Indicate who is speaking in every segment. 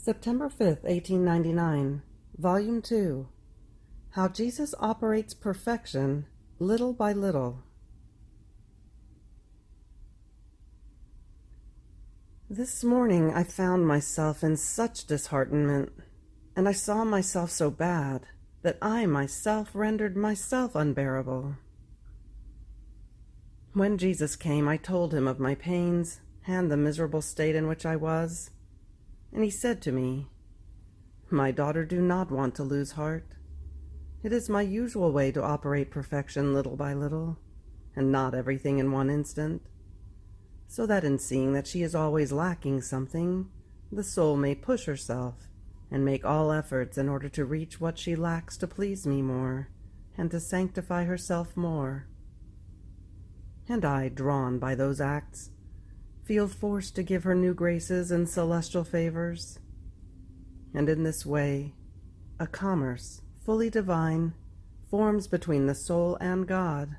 Speaker 1: September 5th, 1899, Volume 2. How Jesus Operates Perfection Little by Little. This morning I found myself in such disheartenment, and I saw myself so bad that I myself rendered myself unbearable. When Jesus came, I told him of my pains and the miserable state in which I was. And he said to me, "My daughter, do not want to lose heart. It is my usual way to operate perfection little by little, and not everything in one instant, so that in seeing that she is always lacking something, the soul may push herself and make all efforts in order to reach what she lacks to please me more, and to sanctify herself more. And I, drawn by those acts, feel forced to give her new graces and celestial favors. And in this way, a commerce, fully divine, forms between the soul and God.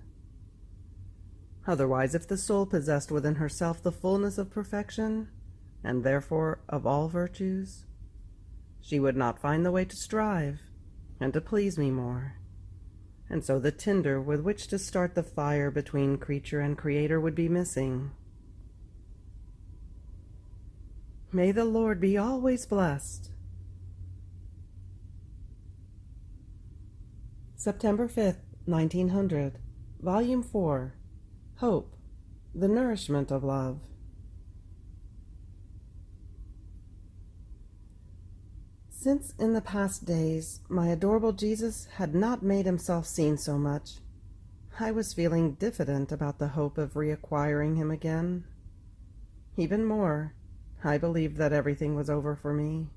Speaker 1: Otherwise, if the soul possessed within herself the fullness of perfection, and therefore of all virtues, she would not find the way to strive, and to please me more. And so the tinder with which to start the fire between creature and Creator would be missing. May the Lord be always blessed." September 5th, 1900, Volume 4. Hope, the Nourishment of Love. Since in the past days my adorable Jesus had not made himself seen so much, I was feeling diffident about the hope of reacquiring him again. Even more, I believed that everything was over for me.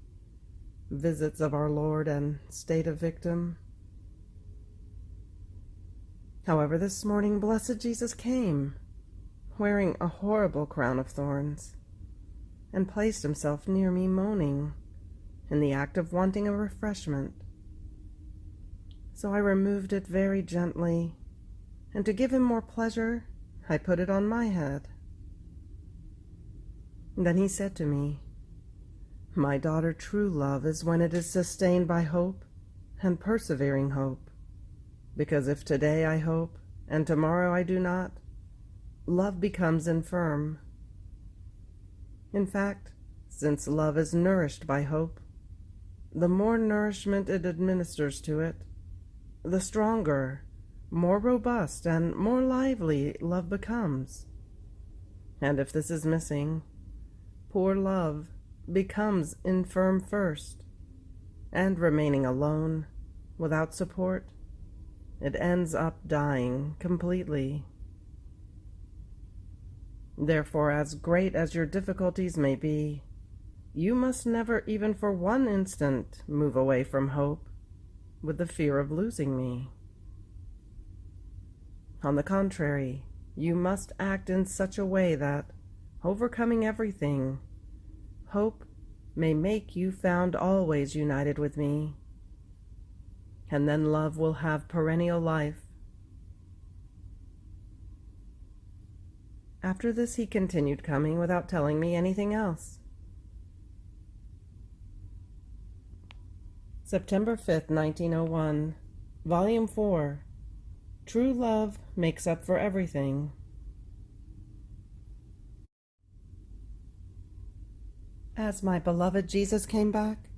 Speaker 1: Visits of our Lord and state of victim. However, this morning blessed Jesus came, wearing a horrible crown of thorns, and placed himself near me moaning, in the act of wanting a refreshment. So I removed it very gently, and to give him more pleasure, I put it on my head. Then he said to me, "My daughter, true love is when it is sustained by hope, and persevering hope, because if today I hope, and tomorrow I do not, love becomes infirm. In fact, since love is nourished by hope, the more nourishment it administers to it, the stronger, more robust, and more lively love becomes. And if this is missing, poor love becomes infirm first, and remaining alone, without support, it ends up dying completely. Therefore, as great as your difficulties may be, you must never even for one instant move away from hope with the fear of losing me. On the contrary, you must act in such a way that, overcoming everything, hope may make you found always united with me, and then love will have perennial life." After this he continued coming without telling me anything else. September 5th, 1901, Volume 4. True love makes up for everything. As my beloved Jesus came back,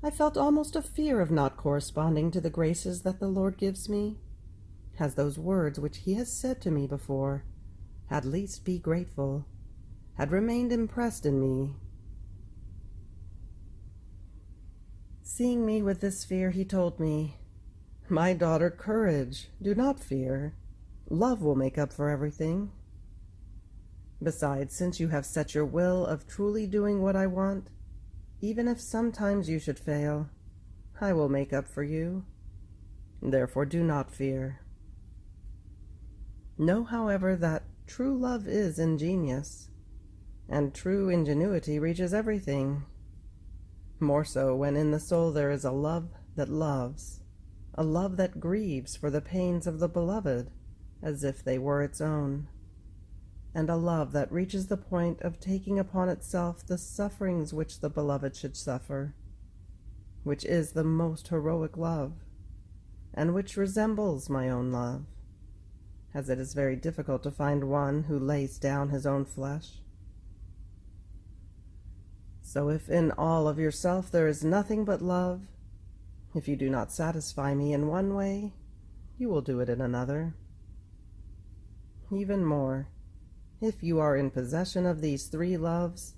Speaker 1: I felt almost a fear of not corresponding to the graces that the Lord gives me, as those words which he has said to me before, "At least be grateful," had remained impressed in me. Seeing me with this fear, he told me, "My daughter, courage, do not fear. Love will make up for everything. Besides, since you have set your will of truly doing what I want, even if sometimes you should fail, I will make up for you. Therefore do not fear. Know, however, that true love is ingenious, and true ingenuity reaches everything. More so when in the soul there is a love that loves, a love that grieves for the pains of the beloved as if they were its own, and a love that reaches the point of taking upon itself the sufferings which the beloved should suffer, which is the most heroic love, and which resembles my own love, as it is very difficult to find one who lays down his own flesh. So if in all of yourself there is nothing but love, if you do not satisfy me in one way, you will do it in another. Even more, if you are in possession of these three loves,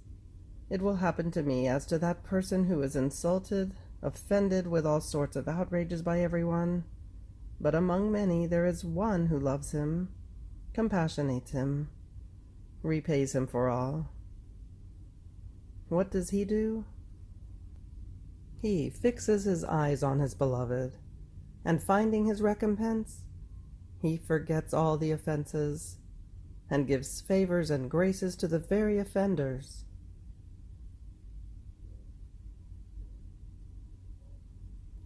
Speaker 1: it will happen to me as to that person who is insulted, offended with all sorts of outrages by everyone, but among many there is one who loves him, compassionates him, repays him for all. What does he do? He fixes his eyes on his beloved, and finding his recompense, he forgets all the offenses, and gives favors and graces to the very offenders.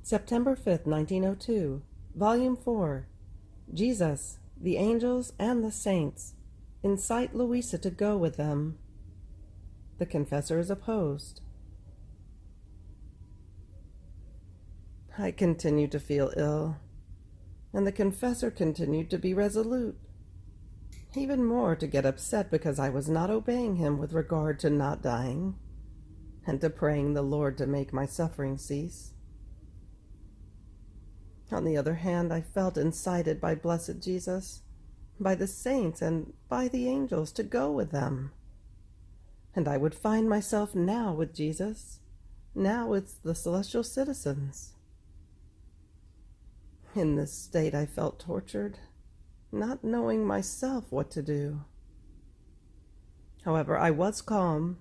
Speaker 1: September 5th, 1902, Volume 4, Jesus, the Angels, and the Saints incite Luisa to go with them. The confessor is opposed. I continued to feel ill, and the confessor continued to be resolute, even more to get upset because I was not obeying him with regard to not dying, and to praying the Lord to make my suffering cease. On the other hand, I felt incited by blessed Jesus, by the saints, and by the angels to go with them, and I would find myself now with Jesus, now with the celestial citizens. In this state I felt tortured, not knowing myself what to do. However, I was calm,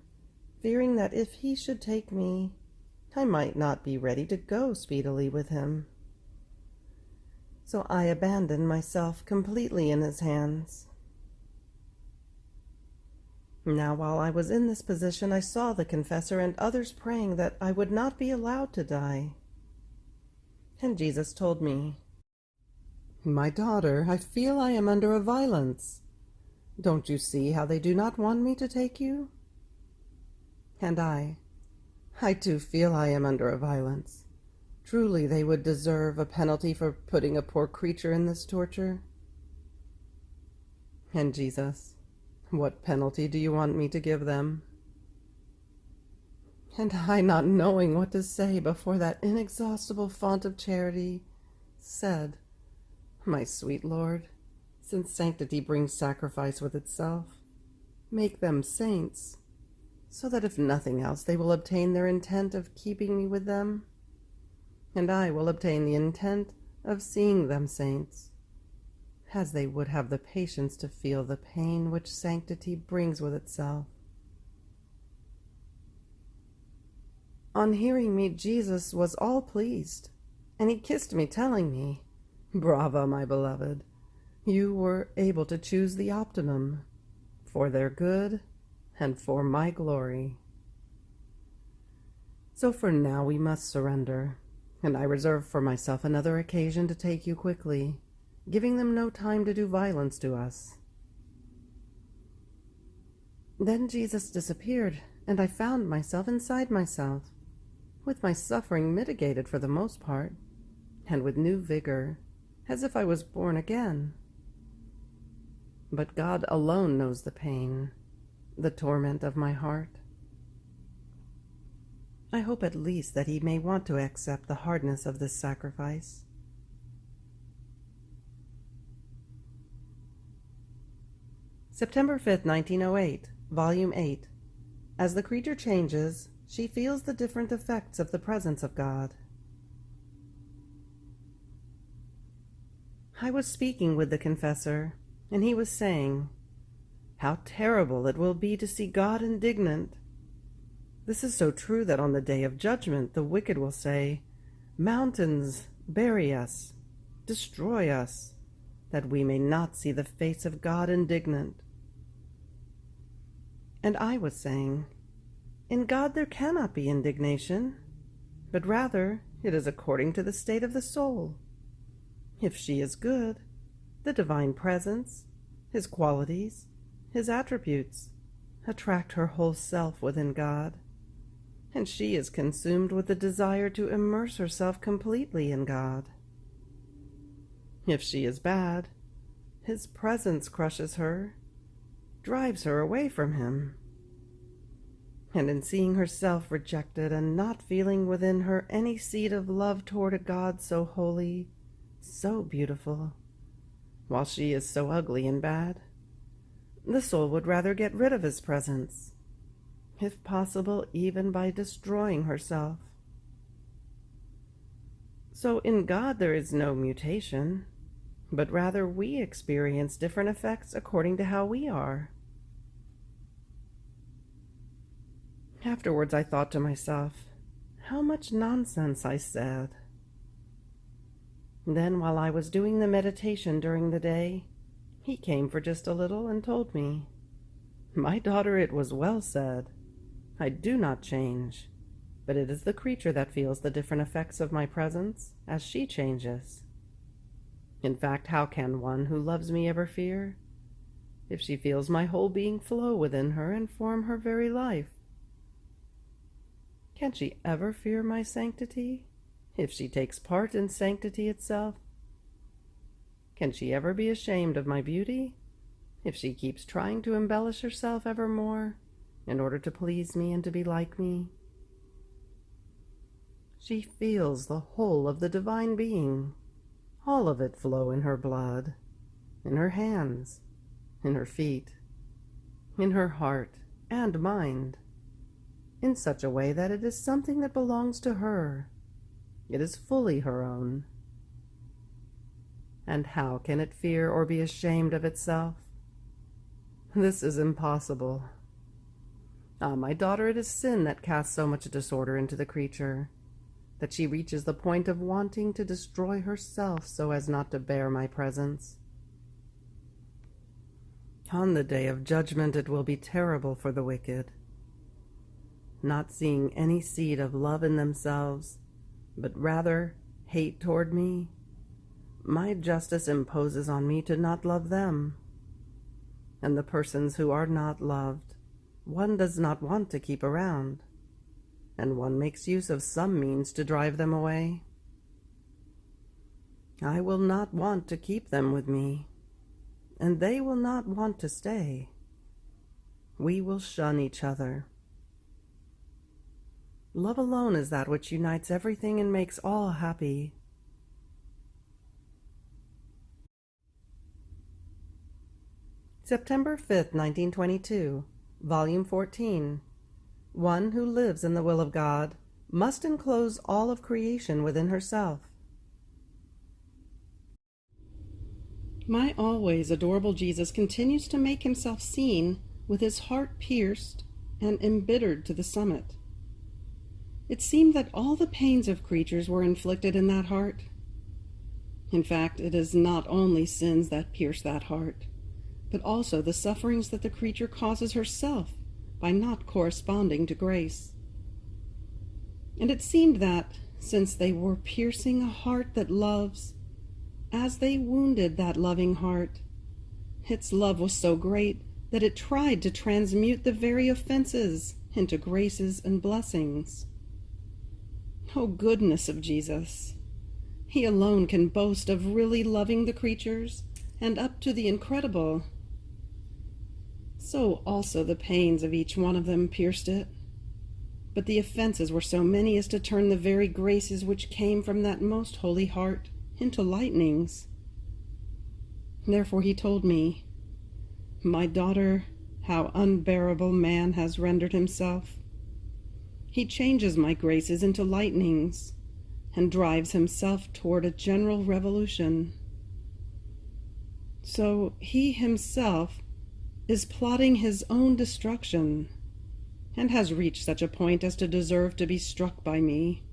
Speaker 1: fearing that if he should take me, I might not be ready to go speedily with him. So I abandoned myself completely in his hands. Now, while I was in this position, I saw the confessor and others praying that I would not be allowed to die. And Jesus told me, "My daughter, I feel I am under a violence. Don't you see how they do not want me to take you?" And I too feel I am under a violence. Truly they would deserve a penalty for putting a poor creature in this torture. And Jesus, what penalty do you want me to give them? And I, not knowing what to say before that inexhaustible font of charity, said, "My sweet Lord, since sanctity brings sacrifice with itself, make them saints, so that if nothing else they will obtain their intent of keeping me with them, and I will obtain the intent of seeing them saints, as they would have the patience to feel the pain which sanctity brings with itself." On hearing me, Jesus was all pleased, and he kissed me, telling me, "Brava, my beloved, you were able to choose the optimum, for their good and for my glory." So for now we must surrender, and I reserve for myself another occasion to take you quickly, giving them no time to do violence to us. Then Jesus disappeared, and I found myself inside myself, with my suffering mitigated for the most part, and with new vigor, as if I was born again. But God alone knows the pain, the torment of my heart. I hope at least that he may want to accept the hardness of this sacrifice. September 5th, 1908, Volume 8. As the creature changes, she feels the different effects of the presence of God. I was speaking with the confessor, and he was saying, "How terrible it will be to see God indignant. This is so true that on the day of judgment the wicked will say, 'Mountains, bury us, destroy us, that we may not see the face of God indignant.'" And I was saying, in God there cannot be indignation, but rather it is according to the state of the soul. If she is good, the divine presence, his qualities, his attributes, attract her whole self within God, and she is consumed with the desire to immerse herself completely in God. If she is bad, his presence crushes her, drives her away from him. And in seeing herself rejected and not feeling within her any seed of love toward a God so holy, so beautiful, while she is so ugly and bad, the soul would rather get rid of his presence, if possible even by destroying herself. So in God there is no mutation, but rather we experience different effects according to how we are. Afterwards I thought to myself, how much nonsense I said. Then while I was doing the meditation during the day, he came for just a little and told me, "My daughter, it was well said. I do not change, but it is the creature that feels the different effects of my presence as she changes. In fact, how can one who loves me ever fear, if she feels my whole being flow within her and form her very life? Can she ever fear my sanctity, if she takes part in sanctity itself? Can she ever be ashamed of my beauty, if she keeps trying to embellish herself ever more in order to please me and to be like me? She feels the whole of the divine being, all of it flow in her blood, in her hands, in her feet, in her heart and mind, in such a way that it is something that belongs to her. It is fully her own. And how can it fear or be ashamed of itself? This is impossible. Ah, my daughter, it is sin that casts so much disorder into the creature, that she reaches the point of wanting to destroy herself so as not to bear my presence. On the day of judgment it will be terrible for the wicked. Not seeing any seed of love in themselves, but rather hate toward me, my justice imposes on me to not love them. And the persons who are not loved, one does not want to keep around, and one makes use of some means to drive them away. I will not want to keep them with me, and they will not want to stay. We will shun each other. Love alone is that which unites everything and makes all happy. September 5th, 1922, Volume 14. One who lives in the will of God must enclose all of creation within herself. My always adorable Jesus continues to make himself seen with his heart pierced and embittered to the summit. It seemed that all the pains of creatures were inflicted in that heart. In fact, it is not only sins that pierce that heart, but also the sufferings that the creature causes herself by not corresponding to grace. And it seemed that, since they were piercing a heart that loves, as they wounded that loving heart, its love was so great that it tried to transmute the very offenses into graces and blessings. Oh, goodness of Jesus! He alone can boast of really loving the creatures, and up to the incredible. So also the pains of each one of them pierced it. But the offenses were so many as to turn the very graces which came from that most holy heart into lightnings. Therefore he told me, "My daughter, how unbearable man has rendered himself. He changes my graces into lightnings, and drives himself toward a general revolution. So he himself is plotting his own destruction, and has reached such a point as to deserve to be struck by me."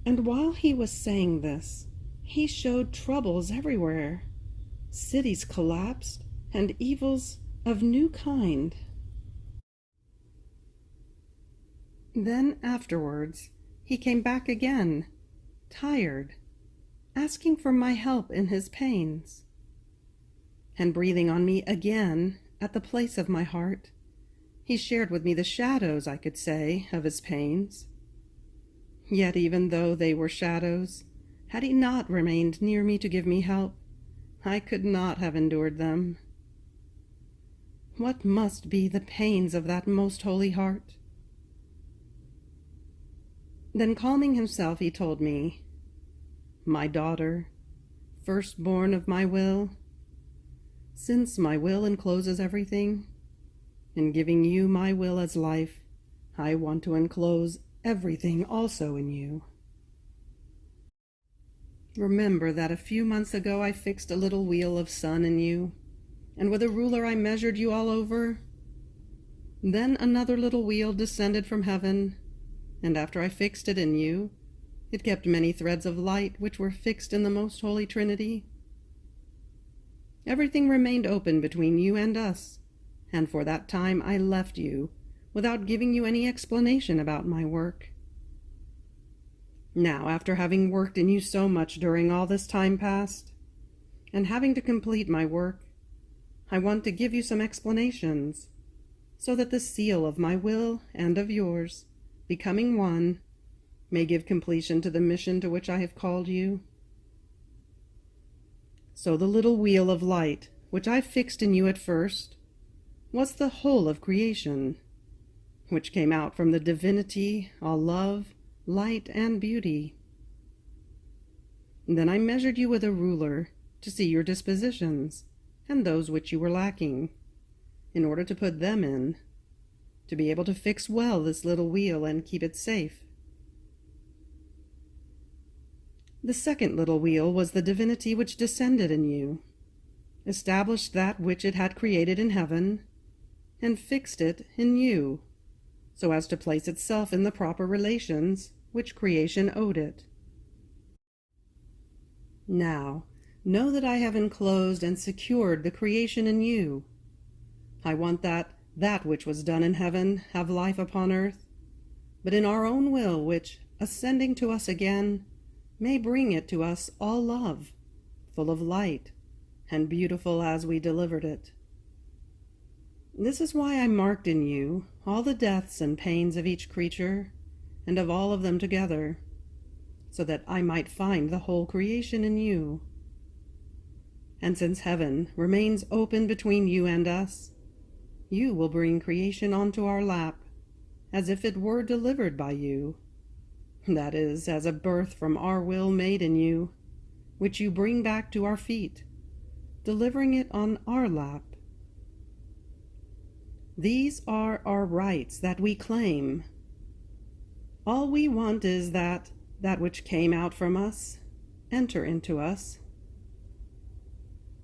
Speaker 1: And while he was saying this, he showed troubles everywhere, cities collapsed, and evils of new kind. Then afterwards he came back again, tired, asking for my help in his pains. and breathing on me again at the place of my heart, he shared with me the shadows, I could say, of his pains. Yet even though they were shadows, had he not remained near me to give me help, I could not have endured them. What must be the pains of that most holy heart? Then calming himself, he told me, "My daughter, firstborn of my will, since my will encloses everything, in giving you my will as life, I want to enclose everything also in you. Remember that a few months ago I fixed a little wheel of sun in you, and with a ruler I measured you all over. Then another little wheel descended from heaven, and after I fixed it in you, it kept many threads of light which were fixed in the most holy Trinity. Everything remained open between you and us, and for that time I left you, without giving you any explanation about my work. Now, after having worked in you so much during all this time past, and having to complete my work, I want to give you some explanations, so that the seal of my will and of yours, becoming one, may give completion to the mission to which I have called you. So the little wheel of light, which I fixed in you at first, was the whole of creation, which came out from the divinity, all love, light, and beauty. Then I measured you with a ruler to see your dispositions, and those which you were lacking, in order to put them in, to be able to fix well this little wheel and keep it safe. The second little wheel was the divinity which descended in you, established that which it had created in heaven, and fixed it in you, so as to place itself in the proper relations which creation owed it. Now, know that I have enclosed and secured the creation in you. I want that which was done in heaven have life upon earth, but in our own will, which, ascending to us again, may bring it to us all love, full of light, and beautiful as we delivered it. This is why I marked in you all the deaths and pains of each creature, and of all of them together, so that I might find the whole creation in you. And since heaven remains open between you and us, you will bring creation onto our lap, as if it were delivered by you. That is, as a birth from our will made in you, which you bring back to our feet, delivering it on our lap. These are our rights that we claim. All we want is that which came out from us enter into us.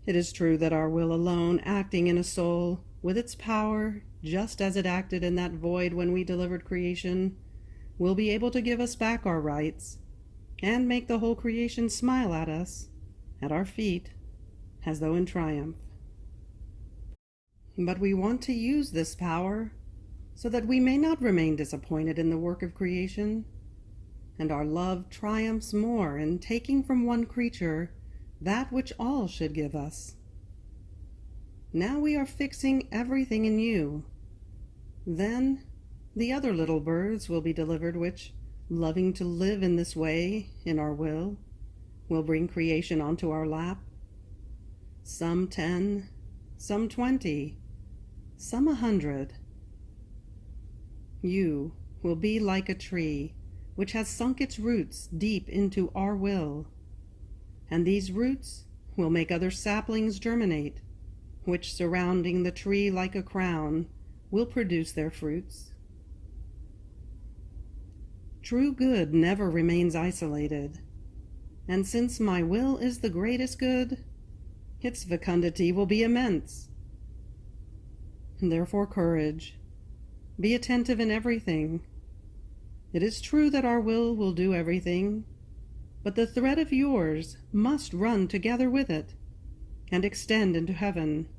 Speaker 1: It is true that our will alone, acting in a soul, with its power, just as it acted in that void when we delivered creation, will be able to give us back our rights, and make the whole creation smile at us, at our feet, as though in triumph. But we want to use this power so that we may not remain disappointed in the work of creation, and our love triumphs more in taking from one creature that which all should give us. Now we are fixing everything in you. Then the other little birds will be delivered which, loving to live in this way, in our will bring creation onto our lap. Some 10, some 20, some 100. You will be like a tree which has sunk its roots deep into our will, and these roots will make other saplings germinate, which, surrounding the tree like a crown, will produce their fruits. True good never remains isolated, and since my will is the greatest good, its fecundity will be immense. Therefore, courage. Be attentive in everything. It is true that our will do everything, but the thread of yours must run together with it, and extend into heaven,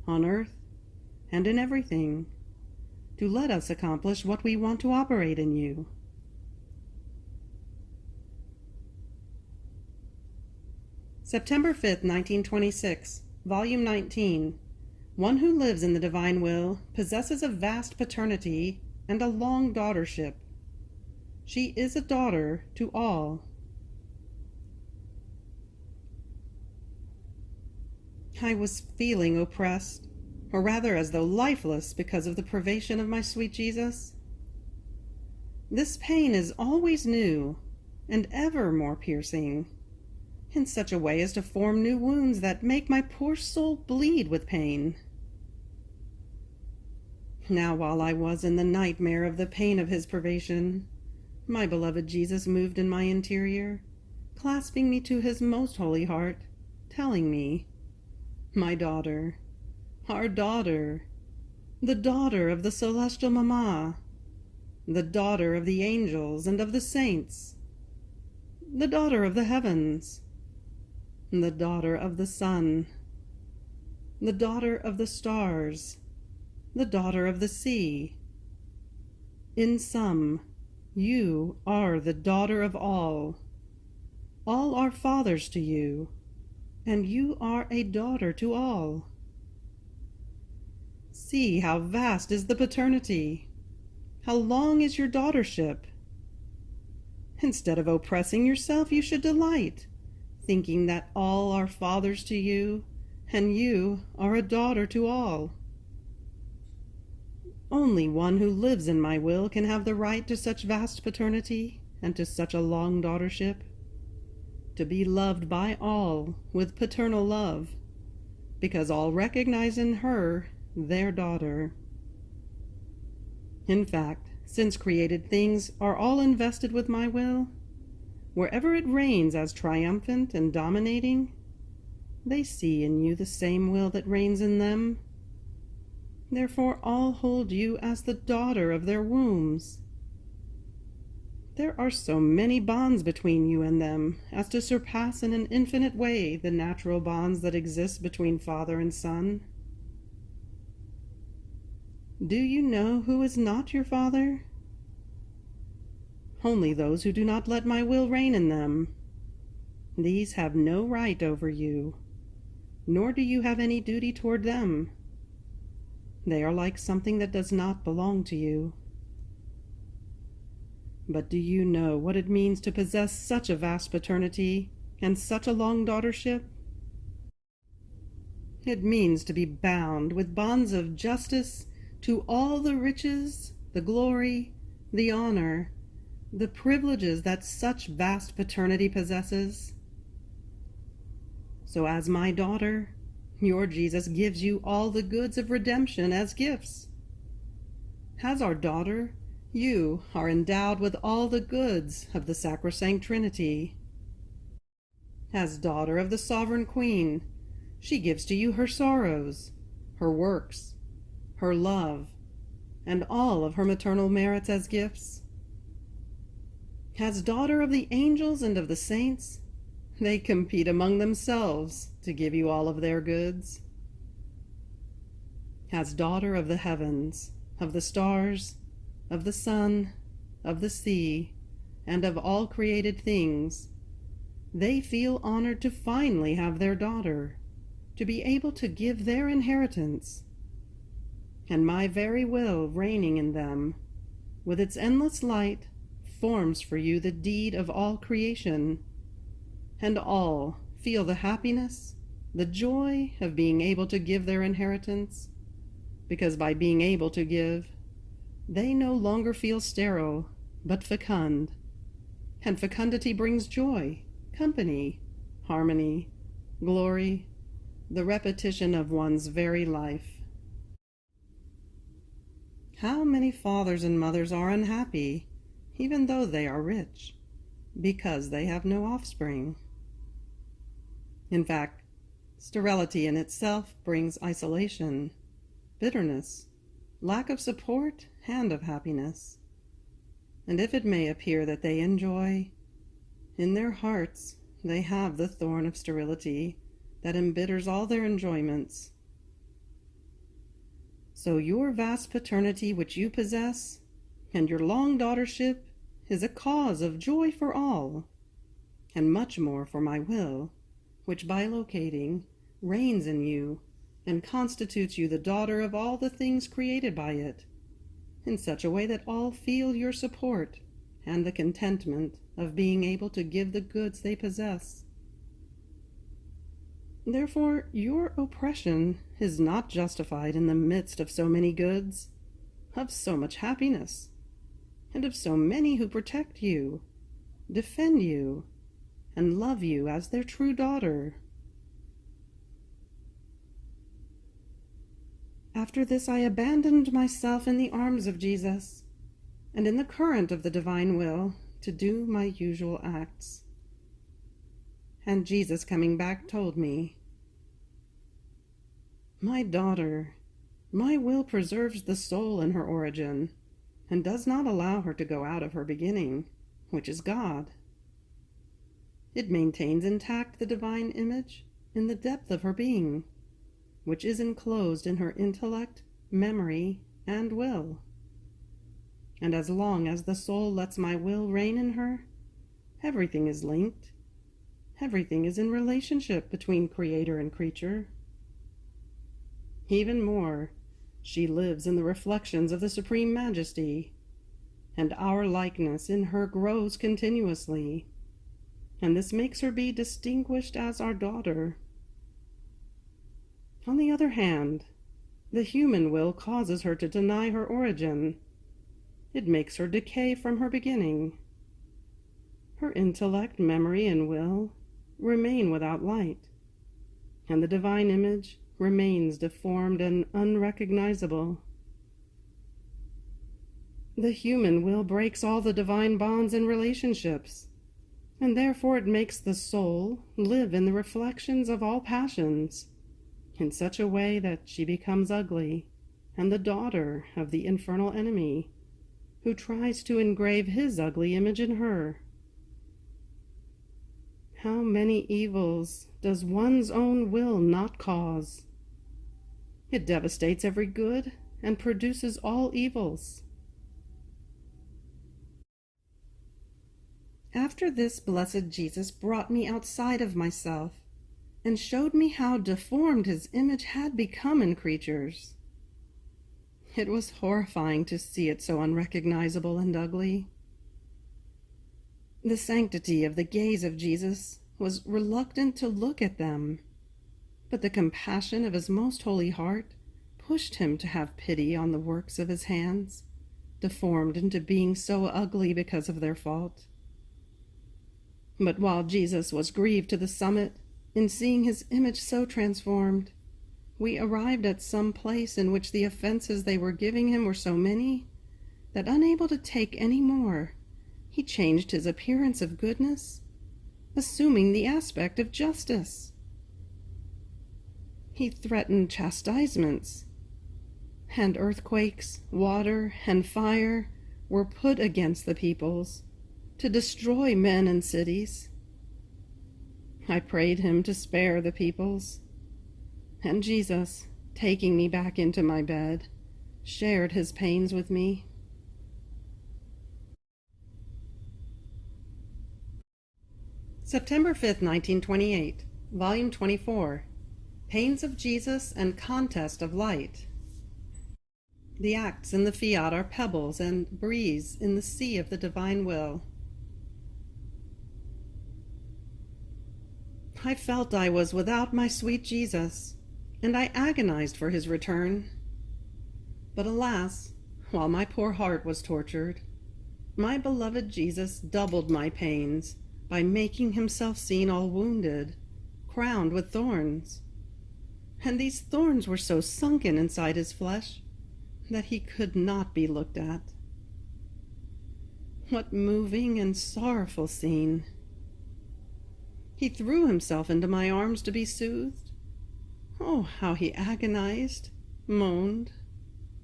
Speaker 1: on earth, and in everything, to let us accomplish what we want to operate in you. September 5th, 1926, Volume 19. One who lives in the divine will possesses a vast paternity and a long daughtership. She is a daughter to all. I was feeling oppressed, or rather as though lifeless because of the privation of my sweet Jesus. This pain is always new and ever more piercing, in such a way as to form new wounds that make my poor soul bleed with pain. Now, while I was in the nightmare of the pain of his privation, my beloved Jesus moved in my interior, clasping me to his most holy heart, telling me, "My daughter, our daughter, the daughter of the celestial Mamma, the daughter of the angels and of the saints, the daughter of the heavens, the daughter of the sun, the daughter of the stars, the daughter of the sea. In sum, you are the daughter of all. All are fathers to you, and you are a daughter to all. See how vast is the paternity. How long is your daughtership? Instead of oppressing yourself, you should delight, thinking that all are fathers to you, and you are a daughter to all. Only one who lives in my will can have the right to such vast paternity and to such a long daughtership, to be loved by all with paternal love, because all recognize in her their daughter. In fact, since created things are all invested with my will, wherever it reigns as triumphant and dominating, they see in you the same will that reigns in them. Therefore all hold you as the daughter of their wombs. There are so many bonds between you and them as to surpass in an infinite way the natural bonds that exist between father and son. Do you know who is not your father? Only those who do not let my will reign in them. These have no right over you, nor do you have any duty toward them. They are like something that does not belong to you. But do you know what it means to possess such a vast paternity and such a long daughtership? It means to be bound with bonds of justice to all the riches, the glory, the honor, the privileges that such vast paternity possesses. So as my daughter, your Jesus gives you all the goods of redemption as gifts. As our daughter, you are endowed with all the goods of the sacrosanct Trinity. As daughter of the sovereign Queen, she gives to you her sorrows, her works, her love, and all of her maternal merits as gifts. As daughter of the angels and of the saints, they compete among themselves to give you all of their goods. As daughter of the heavens, of the stars, of the sun, of the sea, and of all created things, they feel honored to finally have their daughter, to be able to give their inheritance. And my very will reigning in them, with its endless light, forms for you the deed of all creation, and all feel the happiness, the joy of being able to give their inheritance, because by being able to give, they no longer feel sterile, but fecund, and fecundity brings joy, company, harmony, glory, the repetition of one's very life. How many fathers and mothers are unhappy, even though they are rich, because they have no offspring? In fact, sterility in itself brings isolation, bitterness, lack of support, and of happiness. And if it may appear that they enjoy, in their hearts they have the thorn of sterility that embitters all their enjoyments. So your vast paternity which you possess, and your long daughtership, is a cause of joy for all, and much more for my will, which by locating reigns in you, and constitutes you the daughter of all the things created by it, in such a way that all feel your support and the contentment of being able to give the goods they possess. Therefore, your oppression is not justified in the midst of so many goods, of so much happiness, and of so many who protect you, defend you, and love you as their true daughter. After this, I abandoned myself in the arms of Jesus, and in the current of the divine will, to do my usual acts. And Jesus, coming back, told me, "My daughter, my will preserves the soul in her origin, and does not allow her to go out of her beginning, which is God. It maintains intact the divine image in the depth of her being, which is enclosed in her intellect, memory, and will. And as long as the soul lets my will reign in her, everything is linked. Everything is in relationship between creator and creature. Even more, she lives in the reflections of the Supreme Majesty, and our likeness in her grows continuously, and this makes her be distinguished as our daughter. On the other hand, the human will causes her to deny her origin. It makes her decay from her beginning. Her intellect, memory, and will remain without light, and the divine image remains deformed and unrecognizable. The human will breaks all the divine bonds and relationships, and therefore it makes the soul live in the reflections of all passions, in such a way that she becomes ugly and the daughter of the infernal enemy, who tries to engrave his ugly image in her. How many evils does one's own will not cause? It devastates every good and produces all evils. After this, blessed Jesus brought me outside of myself and showed me how deformed his image had become in creatures. It was horrifying to see it so unrecognizable and ugly. The sanctity of the gaze of Jesus was reluctant to look at them, but the compassion of his most holy heart pushed him to have pity on the works of his hands, deformed into being so ugly because of their fault. But while Jesus was grieved to the summit in seeing his image so transformed, we arrived at some place in which the offenses they were giving him were so many that, unable to take any more, he changed his appearance of goodness, assuming the aspect of justice. He threatened chastisements, and earthquakes, water, and fire were put against the peoples to destroy men and cities. I prayed him to spare the peoples, and Jesus, taking me back into my bed, shared his pains with me. September 5th, 1928, Volume 24, Pains of Jesus and Contest of Light. The acts in the Fiat are pebbles and breeze in the sea of the divine will. I felt I was without my sweet Jesus, and I agonized for his return. But alas, while my poor heart was tortured, my beloved Jesus doubled my pains by making himself seen all wounded, crowned with thorns. And these thorns were so sunken inside his flesh that he could not be looked at. What moving and sorrowful scene! He threw himself into my arms to be soothed. Oh, how he agonized, moaned,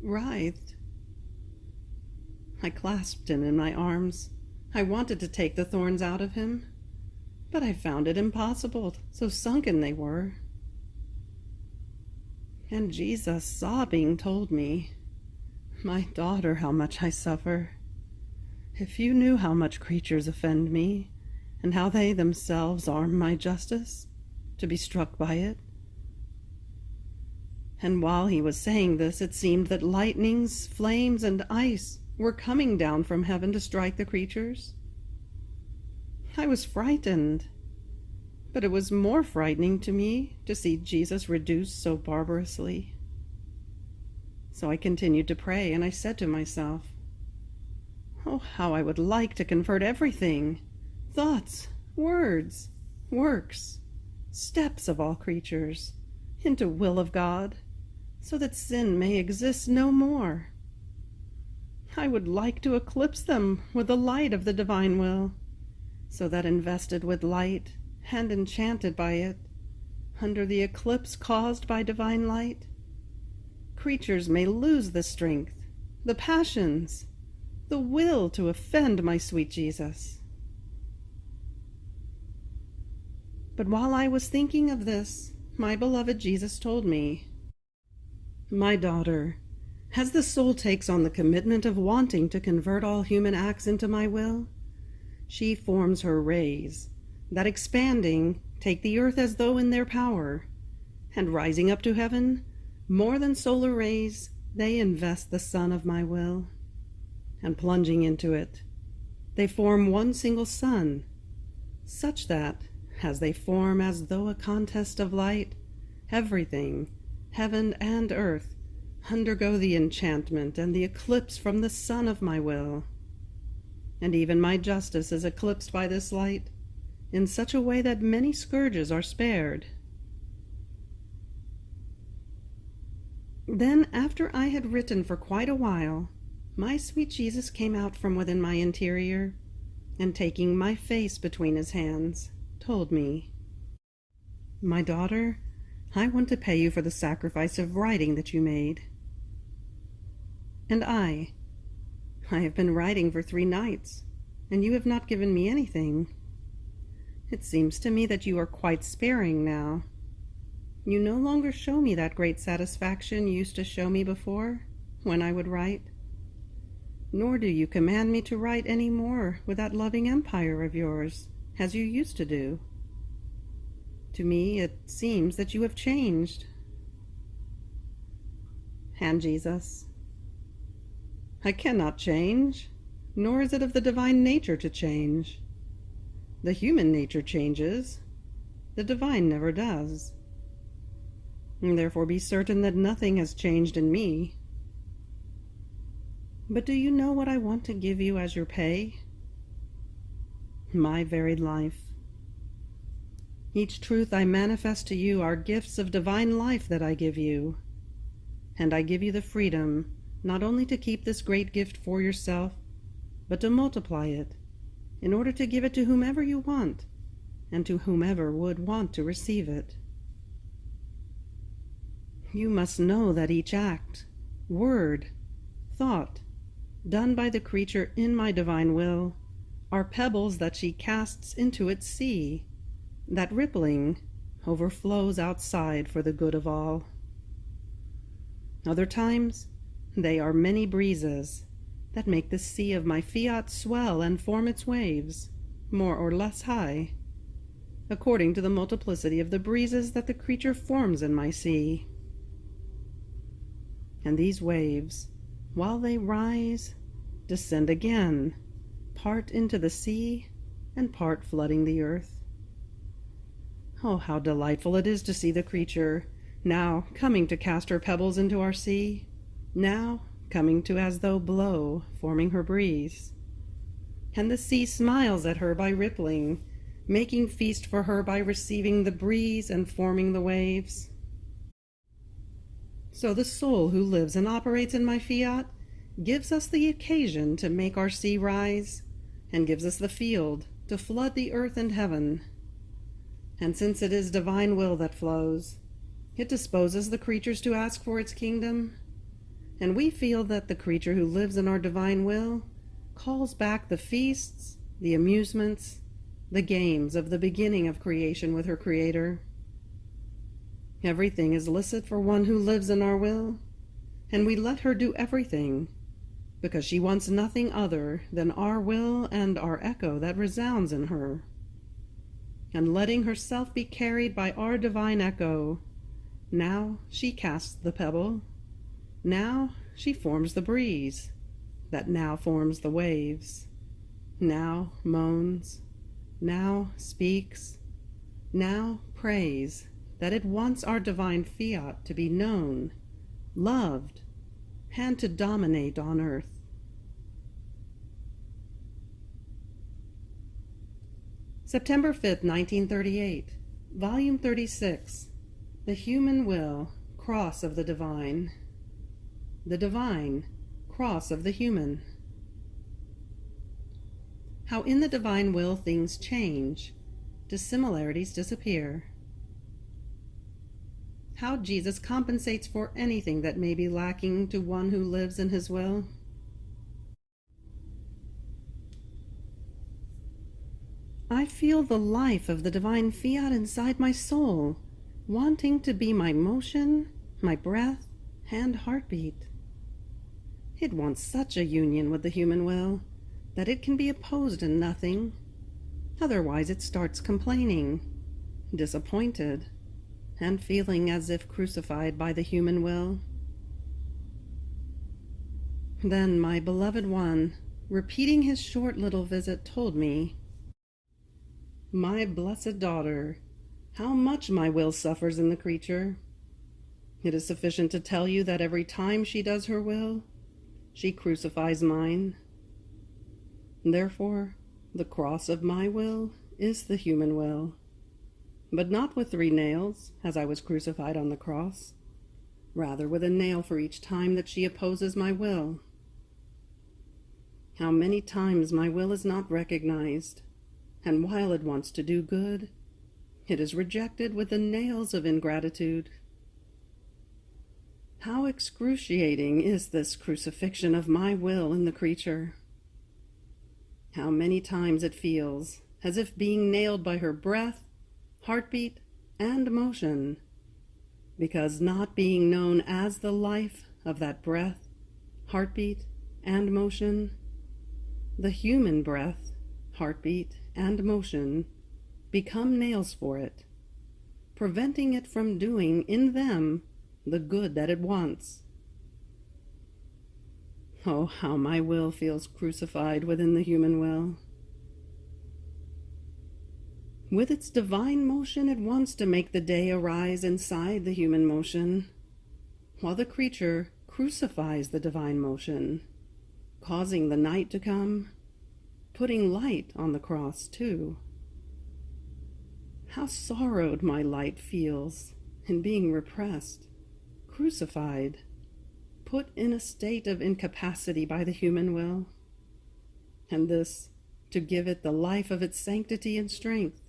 Speaker 1: writhed. I clasped him in my arms. I wanted to take the thorns out of him, but I found it impossible, so sunken they were. And Jesus, sobbing, told me, "My daughter, how much I suffer. If you knew how much creatures offend me, and how they themselves arm my justice, to be struck by it, And while he was saying this, it seemed that lightnings, flames, and ice were coming down from heaven to strike the creatures. I was frightened, but it was more frightening to me to see Jesus reduced so barbarously. So I continued to pray, and I said to myself, oh, how I would like to convert everything, thoughts, words, works, steps of all creatures, into will of God, so that sin may exist no more. I would like to eclipse them with the light of the divine will, so that invested with light and enchanted by it, under the eclipse caused by divine light, creatures may lose the strength, the passions, the will to offend my sweet Jesus. But while I was thinking of this, my beloved Jesus told me, my daughter, as the soul takes on the commitment of wanting to convert all human acts into my will, she forms her rays, that expanding take the earth as though in their power, and rising up to heaven, more than solar rays, they invest the sun of my will, and plunging into it, they form one single sun, such that, as they form as though a contest of light, everything, heaven and earth, undergo the enchantment and the eclipse from the sun of my will. And even my justice is eclipsed by this light, in such a way that many scourges are spared. Then, after I had written for quite a while, my sweet Jesus came out from within my interior, and taking my face between his hands, told me, my daughter, I want to pay you for the sacrifice of writing that you made. And I have been writing for 3 nights, and you have not given me anything. It seems to me that you are quite sparing now. You no longer show me that great satisfaction you used to show me before, when I would write. Nor do you command me to write any more with that loving empire of yours, as you used to do. To me it seems that you have changed. And Jesus, I cannot change, nor is it of the divine nature to change. The human nature changes, the divine never does. And therefore be certain that nothing has changed in me. But do you know what I want to give you as your pay? My varied life. Each truth I manifest to you are gifts of divine life that I give you. And I give you the freedom not only to keep this great gift for yourself, but to multiply it, in order to give it to whomever you want, and to whomever would want to receive it. You must know that each act, word, thought, done by the creature in my divine will, are pebbles that she casts into its sea, that rippling overflows outside for the good of all. Other times, they are many breezes that make the sea of my fiat swell and form its waves, more or less high, according to the multiplicity of the breezes that the creature forms in my sea. And these waves, while they rise, descend again, part into the sea and part flooding the earth. Oh, how delightful it is to see the creature, now coming to cast her pebbles into our sea, now coming to as though blow, forming her breeze. And the sea smiles at her by rippling, making feast for her by receiving the breeze and forming the waves. So the soul who lives and operates in my fiat gives us the occasion to make our sea rise, and gives us the field to flood the earth and heaven. And since it is divine will that flows, it disposes the creatures to ask for its kingdom, and we feel that the creature who lives in our divine will calls back the feasts, the amusements, the games of the beginning of creation with her Creator. Everything is licit for one who lives in our will, and we let her do everything, because she wants nothing other than our will and our echo that resounds in her. And letting herself be carried by our divine echo, Now she casts the pebble. Now she forms the breeze that now forms the waves. Now moans, now speaks, now prays that it wants our divine fiat to be known, loved, and to dominate on earth. September 5th, 1938, Volume 36, The Human Will, Cross of the Divine. The Divine, Cross of the Human. How in the divine will things change, dissimilarities disappear. How Jesus compensates for anything that may be lacking to one who lives in his will. I feel the life of the divine fiat inside my soul, wanting to be my motion, my breath, and heartbeat. It wants such a union with the human will that it can be opposed in nothing. Otherwise it starts complaining, disappointed, and feeling as if crucified by the human will. Then my beloved one, repeating his short little visit, told me, "My blessed daughter, how much my will suffers in the creature. It is sufficient to tell you that every time she does her will, she crucifies mine. Therefore, the cross of my will is the human will, but not with 3 nails, as I was crucified on the cross, rather with a nail for each time that she opposes my will. How many times my will is not recognized, and while it wants to do good, it is rejected with the nails of ingratitude. How excruciating is this crucifixion of my will in the creature. How many times it feels as if being nailed by her breath, heartbeat, and motion, because not being known as the life of that breath, heartbeat, and motion, the human breath, heartbeat, and motion become nails for it, preventing it from doing in them the good that it wants. Oh, how my will feels crucified within the human will. With its divine motion, it wants to make the day arise inside the human motion, while the creature crucifies the divine motion, causing the night to come, putting light on the cross too. How sorrowed my light feels in being repressed, crucified, put in a state of incapacity by the human will, and this to give it the life of its sanctity and strength,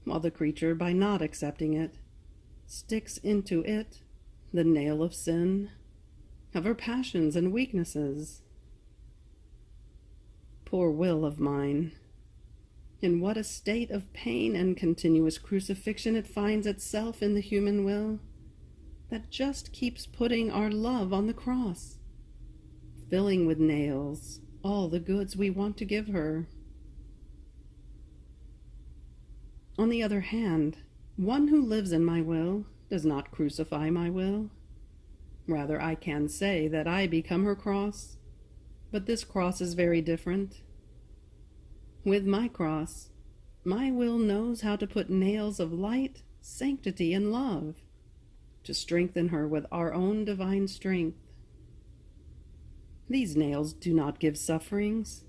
Speaker 1: while the creature, by not accepting it, sticks into it the nail of sin, of her passions and weaknesses. Poor will of mine, in what a state of pain and continuous crucifixion it finds itself in the human will, that just keeps putting our love on the cross, filling with nails all the goods we want to give her. On the other hand, one who lives in my will does not crucify my will. Rather, I can say that I become her cross, but this cross is very different. With my cross, my will knows how to put nails of light, sanctity, and love, to strengthen her with our own divine strength. These nails do not give sufferings.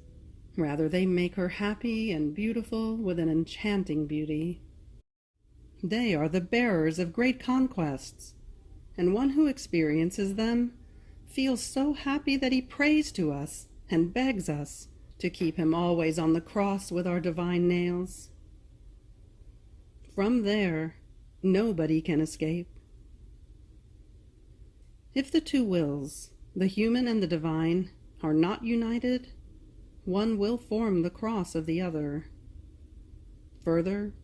Speaker 1: Rather, they make her happy and beautiful with an enchanting beauty. They are the bearers of great conquests, and one who experiences them feels so happy that he prays to us and begs us to keep him always on the cross with our divine nails. From there, nobody can escape. If the 2 wills, the human and the divine, are not united, one will form the cross of the other. Further,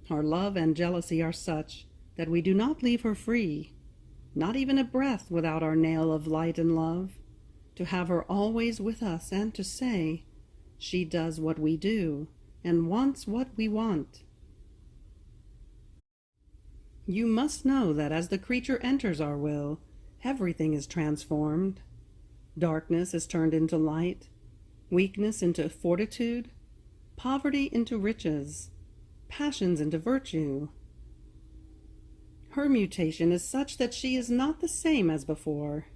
Speaker 1: our love and jealousy are such that we do not leave her free, not even a breath without our nail of light and love, to have her always with us and to say, she does what we do and wants what we want. You must know that as the creature enters our will, everything is transformed. Darkness is turned into light, weakness into fortitude, poverty into riches, passions into virtue. Her mutation is such that she is not the same as before.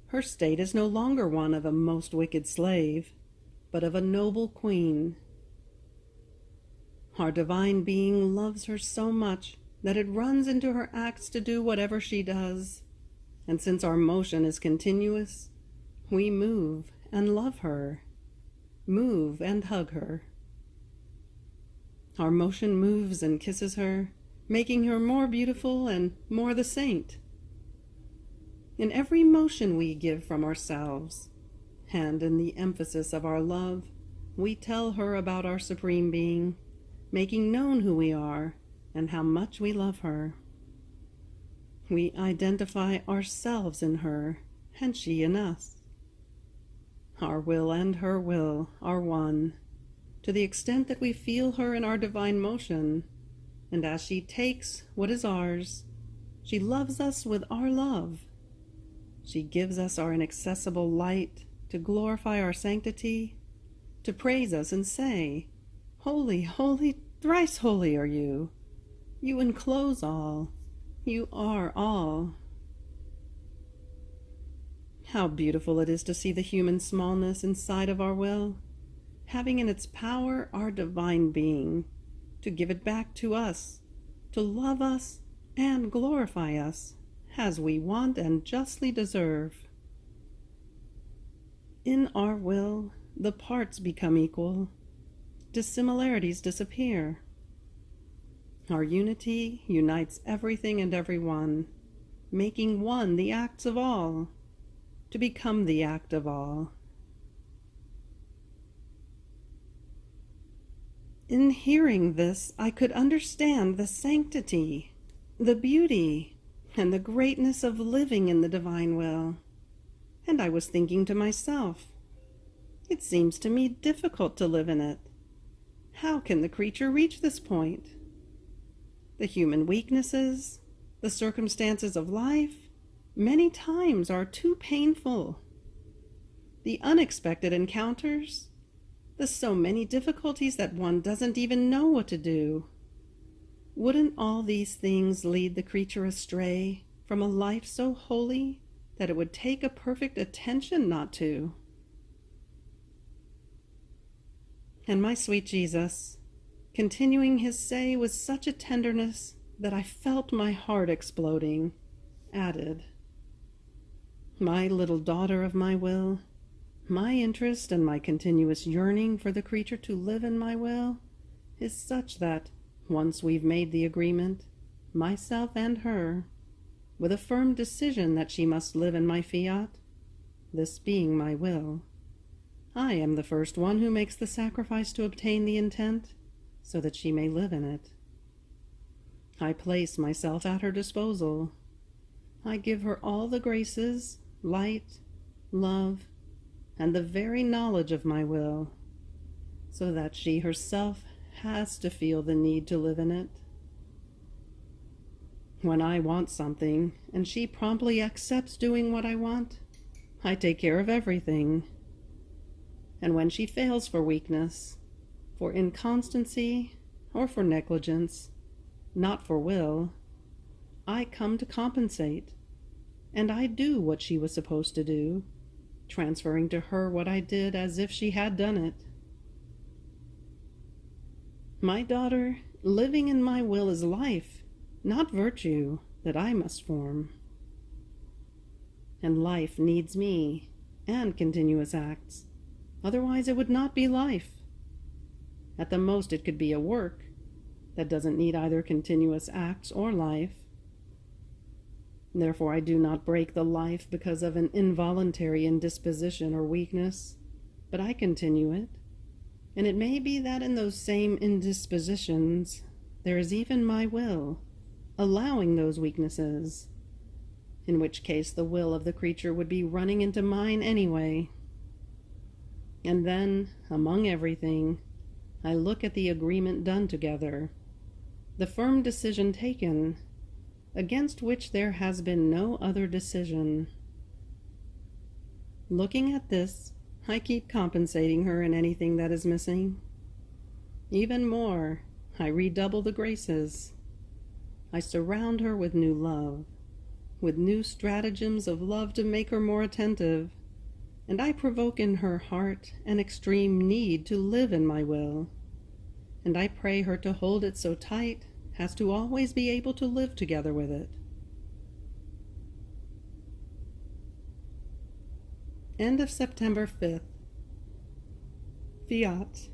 Speaker 1: Her state is no longer one of a most wicked slave, but of a noble queen. Our divine being loves her so much that it runs into her acts to do whatever she does, and since our motion is continuous, we move and love her, move and hug her. Our motion moves and kisses her, making her more beautiful and more the saint. In every motion we give from ourselves, and in the emphasis of our love, we tell her about our Supreme Being, making known who we are and how much we love her. We identify ourselves in her, and she in us. Our will and her will are one, to the extent that we feel her in our divine motion, and as she takes what is ours, she loves us with our love. She gives us our inaccessible light to glorify our sanctity, to praise us and say, "Holy, holy, thrice holy are you. You enclose all. You are all." How beautiful it is to see the human smallness inside of our will, having in its power our divine being, to give it back to us, to love us and glorify us, as we want and justly deserve. In our will, the parts become equal, dissimilarities disappear. Our unity unites everything and everyone, making one the acts of all, to become the act of all. In hearing this, I could understand the sanctity, the beauty, and the greatness of living in the divine will. And I was thinking to myself, it seems to me difficult to live in it. How can the creature reach this point? The human weaknesses, the circumstances of life, many times are too painful. The unexpected encounters, the so many difficulties that one doesn't even know what to do. Wouldn't all these things lead the creature astray from a life so holy that it would take a perfect attention not to? And my sweet Jesus, continuing his say with such a tenderness that I felt my heart exploding, added, "My little daughter of my will, my interest and my continuous yearning for the creature to live in my will is such that, once we've made the agreement, myself and her, with a firm decision that she must live in my fiat, this being my will, I am the first one who makes the sacrifice to obtain the intent, so that she may live in it. I place myself at her disposal. I give her all the graces, light, love, and the very knowledge of my will, so that she herself has to feel the need to live in it. When I want something, and she promptly accepts doing what I want, I take care of everything. And when she fails for weakness, for inconstancy, or for negligence, not for will, I come to compensate, and I do what she was supposed to do, transferring to her what I did as if she had done it. My daughter, living in my will is life, not virtue, that I must form. And life needs me, and continuous acts. Otherwise it would not be life. At the most it could be a work that doesn't need either continuous acts or life. Therefore I do not break the life because of an involuntary indisposition or weakness, but I continue it. And it may be that in those same indispositions there is even my will, allowing those weaknesses, in which case the will of the creature would be running into mine anyway. And then, among everything, I look at the agreement done together,
Speaker 2: the firm decision taken, against which there has been no other decision. Looking at this, I keep compensating her in anything that is missing. Even more, I redouble the graces. I surround her with new love, with new stratagems of love to make her more attentive, and I provoke in her heart an extreme need to live in my will, and I pray her to hold it so tight as to always be able to live together with it. End of September 5th. Fiat.